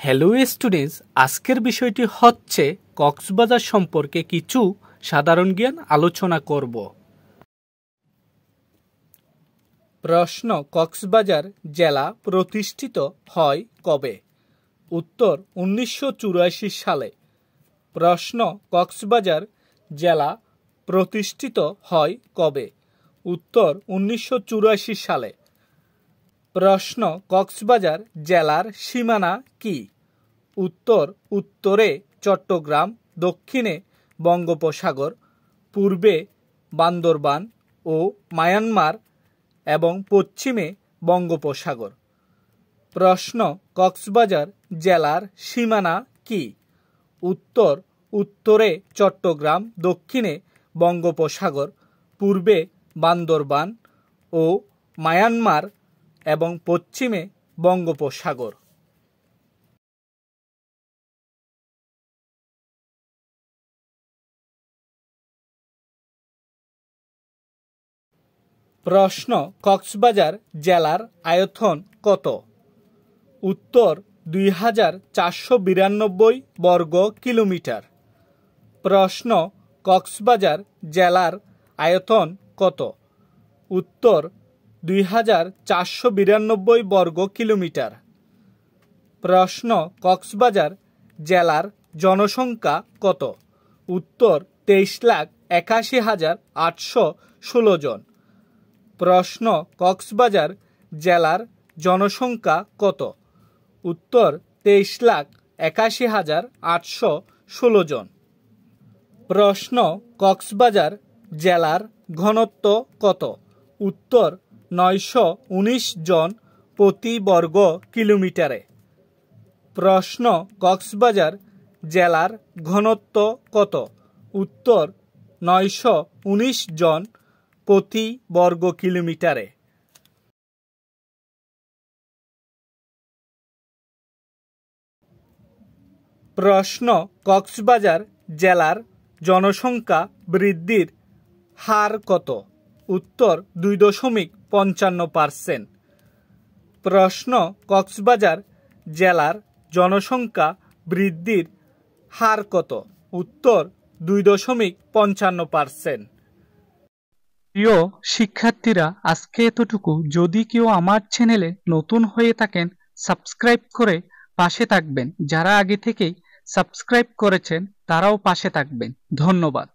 Hello students, আজকের বিষয়টি হচ্ছে কক্সবাজার সম্পর্কে কিছু সাধারণ জ্ঞান আলোচনা করব। প্রশ্ন: কক্সবাজার জেলা প্রতিষ্ঠিত হয় কবে? উত্তর: 1984 সালে। প্রশ্ন: কক্সবাজার জেলা প্রতিষ্ঠিত হয় কবে? উত্তর: 1984 সালে। প্রশ্ন: কক্সবাজার জেলার সীমানা কি? উত্তর: উত্তরে চট্টগ্রাম, দক্ষিণে বঙ্গোপসাগর, পূর্বে বান্দরবান ও মায়ানমার এবং পশ্চিমে বঙ্গোপসাগর। প্রশ্ন: কক্সবাজার জেলার সীমানা কি? উত্তর: উত্তরে চট্টগ্রাম, দক্ষিণে বঙ্গোপসাগর, পূর্বে বান্দরবান ও মায়ানমার এবং পশ্চিমে বঙ্গোপসাগর। প্রশ্ন: কক্সবাজার জেলার আয়তন কত? উত্তর: 2492 বর্গ কিলোমিটার। প্রশ্ন: কক্সবাজার জেলার আয়তন কত? উত্তর: 2492 বর্গ কিলোমিটার। প্রশ্ন: কক্সবাজার জেলার জনসংখ্যা কত? উত্তর: 23,81,816 জন। প্রশ্ন: কক্সবাজার জেলার জনসংখ্যা কত? উত্তর: 23,81,816 জন। প্রশ্ন: কক্সবাজার জেলার ঘনত্ব কত? উত্তর: 919 জন প্রতি বর্গ কিলোমিটারে। প্রশ্ন: কক্সবাজার জেলার ঘনত্ব কত? উত্তর: 919 জন প্রতি বর্গ কিলোমিটারে। প্রশ্ন: কক্সবাজার জেলার জনসংখ্যা বৃদ্ধির হার কত? উত্তর: 2.55%। প্রশ্ন: কক্সবাজার জেলার জনসংখ্যা বৃদ্ধির হার কত? উত্তর: 2.55%। প্রিয় শিক্ষার্থীরা, আজকে এতটুকু। যদি কেউ আমার চ্যানেলে নতুন হয়ে থাকেন, সাবস্ক্রাইব করে পাশে থাকবেন। যারা আগে থেকেই সাবস্ক্রাইব করেছেন তারাও পাশে থাকবেন। ধন্যবাদ।